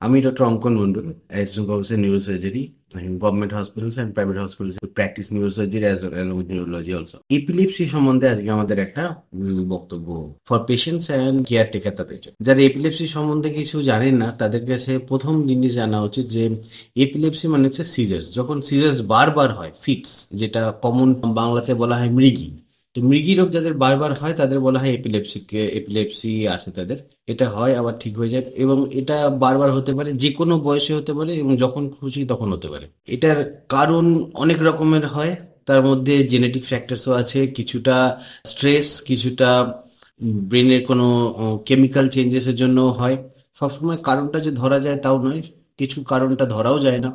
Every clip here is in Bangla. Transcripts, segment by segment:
আমি ডক্টর অঙ্কন Mondal, assistant professor neurosurgery in government hospitals and private hospitals who practice neurosurgery as well along with neurology also. Epilepsy সম্বন্ধে আজকে আমাদের একটা বক্তব্য ফর পেশেন্টস অ্যান্ড কেয়ারটেকার তাদের জন্য। যারা এপিলেপসি সম্বন্ধে কিছু জানেন না তাদের কাছে প্রথম জিনিস জানা উচিত যে এপিলেপসি মানে হচ্ছে সিজার্স। যখন সিজার্স বারবার হয়, ফিটস, যেটা কমন বাংলাতে বলা হয় মৃগী। তো মৃগী রোগ যাদের বারবার হয় তাদের বলা হয় এপিলেপসি আছে তাদের। এটা হয় আবার ঠিক হয়ে যায় এবং এটা বারবার হতে পারে, যে কোনো বয়সে হতে পারে এবং যখন খুশি তখন হতে পারে। এটার কারণ অনেক রকমের হয়, তার মধ্যে জেনেটিক ফ্যাক্টরসও আছে, কিছুটা স্ট্রেস, কিছুটা ব্রেনের কোনো কেমিক্যাল চেঞ্জেসের জন্য হয়। সবসময় কারণটা যে ধরা যায় তাও নয়, কিছু কারণটা ধরাও যায় না।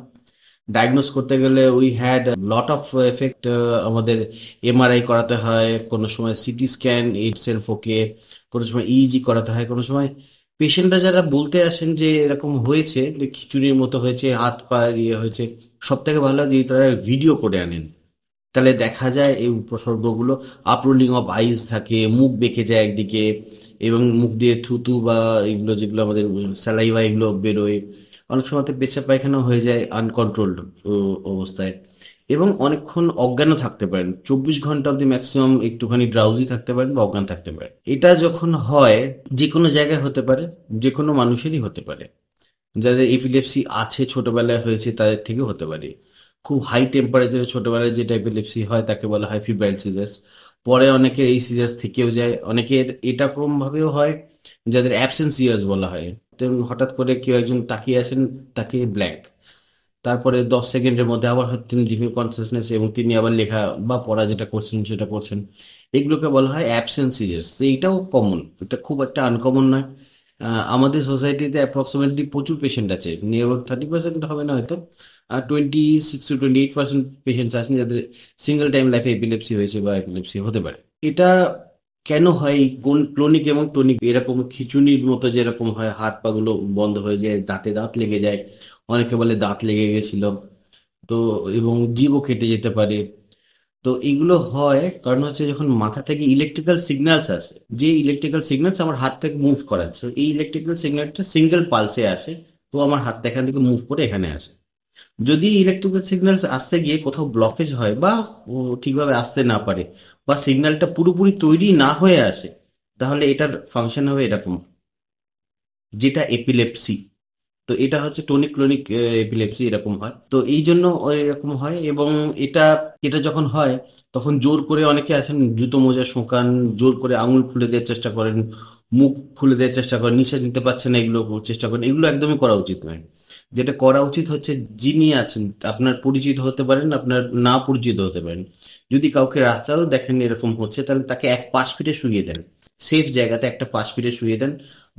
ডায়াগনোস করতে গেলে we had lot of effect. আমাদের এমআরআই করাতে হয়, কোনো সময় সিটি স্ক্যান ইটসেলফ ওকে, কোনো সময় ইইজি করাতে হয়, কোনো সময় পেশেন্টরা যারা বলতে আসেন যে এরকম হয়েছে, যে খিচুড়ির মতো হয়েছে, হাত পা ইয়ে হয়েছে, সব থেকে ভালো যে তারা ভিডিও করে আনেন। তাহলে দেখা যায় এই উপসর্গগুলো, আপরোলিং অফ আইস থাকে, মুখ বেঁকে যায় একদিকে এবং মুখ দিয়ে থুতু বা এগুলো যেগুলো আমাদের স্যালাইভা এগুলো বেরোয়। অনেক সময় পেচ্ছাপ পায়খানা হয়ে যায় আনকন্ট্রোলড অবস্থায় এবং অনেকক্ষণ অজ্ঞানও থাকতে পারেন, 24 ঘন্টা অবধি ম্যাক্সিমাম একটুখানি ড্রাউজি থাকতে পারেন বা অজ্ঞান থাকতে পারেন। এটা যখন হয় যে কোনো জায়গায় হতে পারে, যে কোনো মানুষেরই হতে পারে। যাদের এপিলেপসি আছে, ছোটবেলায় হয়েছে, তাদের থেকেও হতে পারে। খুব হাই টেম্পারেচারে ছোটবেলায় যেটা এপিলেপসি হয় তাকে বলা হয় ফিব্রাইল সিজার্স। পরে অনেকের এই সিজার্স থেকেও যায়, অনেকের এটা ক্রমভাবেও হয় যাদের অ্যাবসেন্স সিজার্স বলা হয়। তেমন হঠাৎ করে কেউ একজন তাকিয়ে আসেন, তাকে ব্ল্যাঙ্ক, তারপরে 10 সেকেন্ডের মধ্যে আবার হয়তো তিনি রিভিউ কনসিয়াসনেস এবং তিনি আবার লেখা বা পড়া যেটা করছেন সেটা করছেন। এগুলোকে বলা হয় অ্যাবসেন্স সিজার্স। তো এইটাও কমন, এটা খুব একটা আনকমন নয়। আমাদের সোসাইটিতে অ্যাপ্রক্সিমেটলি প্রচুর পেশেন্ট আছে, নিয়ার 30% হবে না হয়তো, 26 to 28% পেশেন্টস আছেন যাদের সিঙ্গেল টাইম লাইফে এপিলেপসি হয়েছে বা এপিলেপসি হতে পারে। এটা কেন হয়? কোন ক্লোনিক এবং টোনিক এরকম খিঁচুনির মতো যেরকম হয়, হাত পা গুলো বন্ধ হয়ে যায়, দাঁতে দাঁত লেগে যায়, অনেকে বলে দাঁত লেগে গেছিল, তো এবং জিভও কেটে যেতে পারে। তো এগুলো হয় কারণ হচ্ছে যখন মাথা থেকে ইলেকট্রিক্যাল সিগন্যালস আসে, যে ইলেকট্রিক্যাল সিগন্যালস আমার হাত থেকে মুভ করাচ্ছে, এই ইলেকট্রিক্যাল সিগন্যালটা সিঙ্গেল পালসে আসে, তো আমার হাতটা এখান থেকে মুভ করে এখানে আসে। যদি ইলেকট্রিক্যাল সিগন্যালস আসতে গিয়ে কোথাও ব্লকেজ হয় বা ঠিকভাবে আসতে না পারে বা সিগন্যালটা পুরোপুরি তৈরি না হয়ে আসে, তাহলে এটার ফাংশন হবে এরকম, যেটা এপিলেপসি। তো এটা হচ্ছে টোনিক ক্লোনিক এপিলেপসি, এরকম হয়। তো এই জন্য এরকম হয় এবং এটা এটা যখন হয় তখন জোর করে অনেকে আছেন জুতো মোজা শোকান, জোর করে আঙুল খুলে দেওয়ার চেষ্টা করেন, মুখ খুলে দেওয়ার চেষ্টা করেন, নিঃশ্বাস নিতে পারছেন না, এগুলো চেষ্টা করেন। এগুলো একদমই করা উচিত নয়। যেটা করা উচিত হচ্ছে, যিনি আছেন আপনার পরিচিত হতে পারেন, আপনার না পরিচিত হতে পারেন, যদি কাউকে রাস্তাও দেখেন এরকম হচ্ছে, তাহলে তাকে এক পাশ ফিরে শুইয়ে দেন, সেফ জায়গাতে একটা পাশ ফিরে শুইয়ে দেন,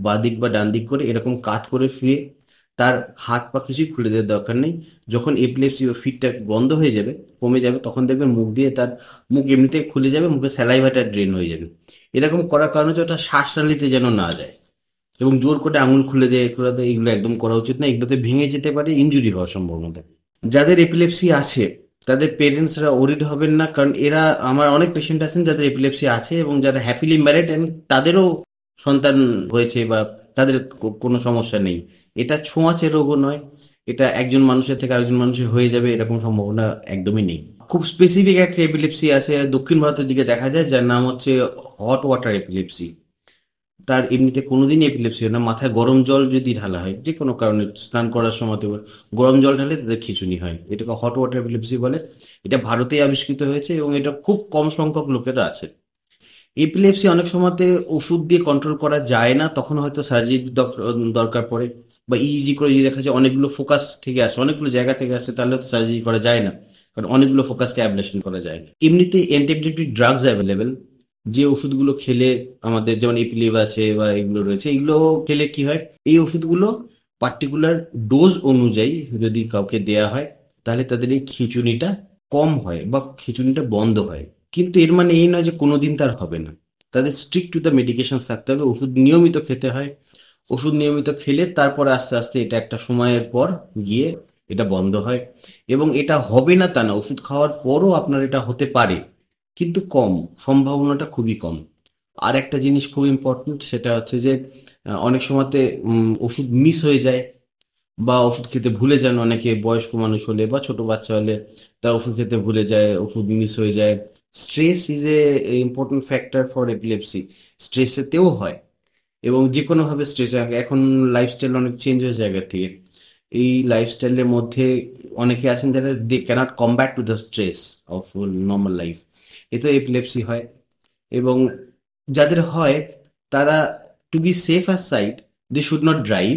বাঁ দিক বা ডান দিক করে এরকম কাত করে শুয়ে। তার হাত পা কিছুই খুলে দেওয়ার দরকার নেই। যখন এপিলেপসি বা ফিটটা বন্ধ হয়ে যাবে, কমে যাবে, তখন দেখবেন মুখ দিয়ে তার মুখ এমনিতেই খুলে যাবে, মুখে স্যালাইভাটা ড্রেন হয়ে যাবে। এরকম করার কারণে হচ্ছে ওটা শ্বাসনালীতে যেন না যায় এবং জোর করে আঙুল খুলে দিয়ে করে দেয়, এগুলো একদম করা উচিত না। এগুলোতে ভেঙে যেতে পারে, ইনজুরি হওয়ার সম্ভাবনা থাকে। যাদের এপিলেপসি আছে তাদের পেরেন্টসরা ওরিড হবেন না, কারণ এরা, আমার অনেক পেশেন্ট আছেন যাদের এপিলেপসি আছে এবং যারা হ্যাপিলি ম্যারিড এন্ড তাদেরও সন্তান হয়েছে বা তাদের কোনো সমস্যা নেই। এটা ছোঁয়াচে রোগও নয়, এটা একজন মানুষের থেকে আরেকজন মানুষের হয়ে যাবে এরকম সম্ভাবনা একদমই নেই। খুব স্পেসিফিক একটা এপিলেপসি আছে দক্ষিণ ভারতের দিকে দেখা যায়, যার নাম হচ্ছে হট ওয়াটার এপিলেপসি। তার এমনিতে কোনোদিনই এপিলেপসি হয় না। মাথায় গরম জল যদি ঢালা হয়, যে কোনো কারণে স্নান করার সময় গরম জল ঢালে তাদের খিঁচুনি হয়, এটাকে হট ওয়াটার এপিলেপসি বলে। এটা ভারতেই আবিষ্কৃত হয়েছে এবং এটা খুব কম সংখ্যক লোকেরা আছে। এপিলেপসি অনেক সময়তে ওষুধ দিয়ে কন্ট্রোল করা যায় না, তখন হয়তো সার্জারি দরকার পড়ে বা ইইজি করে যদি দেখা যায় অনেকগুলো ফোকাস থেকে আসে, অনেকগুলো জায়গা থেকে আসে, তাহলে তো সার্জারি করা যায় না, কারণ অনেকগুলো ফোকাসকে অ্যাবলেশন করা যায় না। এমনিতে অ্যান্টিএপিলেপটিক ড্রাগস অ্যাভেলেবেল, যে ওষুধগুলো খেলে আমাদের, যেমন এপিলিভ আছে বা এগুলো রয়েছে, এগুলো খেলে কি হয়, এই ওষুধগুলো পার্টিকুলার ডোজ অনুযায়ী যদি কাউকে দেয়া হয় তাহলে তাদের এই খিঁচুনিটা কম হয় বা খিঁচুনিটা বন্ধ হয়। কিন্তু এর মানে এই নয় যে কোনোদিন তার হবে না। তাদের স্ট্রিক্ট টু দ্য মেডিকেশন থাকতে হবে, ওষুধ নিয়মিত খেতে হয়। ওষুধ নিয়মিত খেলে তারপরে আস্তে আস্তে এটা একটা সময়ের পর গিয়ে এটা বন্ধ হয়। এবং এটা হবে না তা না, ওষুধ খাওয়ার পরও আপনার এটা হতে পারে, কিন্তু কম, সম্ভাবনাটা খুবই কম। আর একটা জিনিস খুব ইম্পর্টেন্ট, সেটা হচ্ছে যে অনেক সময়তে ওষুধ মিস হয়ে যায়, বা ওষুধ খেতে ভুলে যান অনেকে, বয়স্ক মানুষ হলে বা ছোট বাচ্চা হলে তারা ওষুধ খেতে ভুলে যায়, ওষুধ মিস হয়ে যায়। Stress is a important factor for epilepsy. স্ট্রেসেতেও হয়, এবং যে কোনোভাবে স্ট্রেস। এখন লাইফস্টাইল অনেক চেঞ্জ হয়েছে আগের থেকে। এই লাইফস্টাইলের মধ্যে অনেকে আছেন যারা they cannot combat to the stress of normal life, এতে এপিলেপসি হয়। এবং যাদের হয় তারা, to be safer side, they should not drive,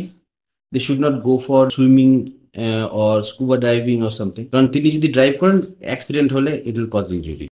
they should not go for swimming or scuba diving or something, কারণ তিনি যদি ড্রাইভ করেন অ্যাক্সিডেন্ট হলে ইট উইল কজ ইনজুরি।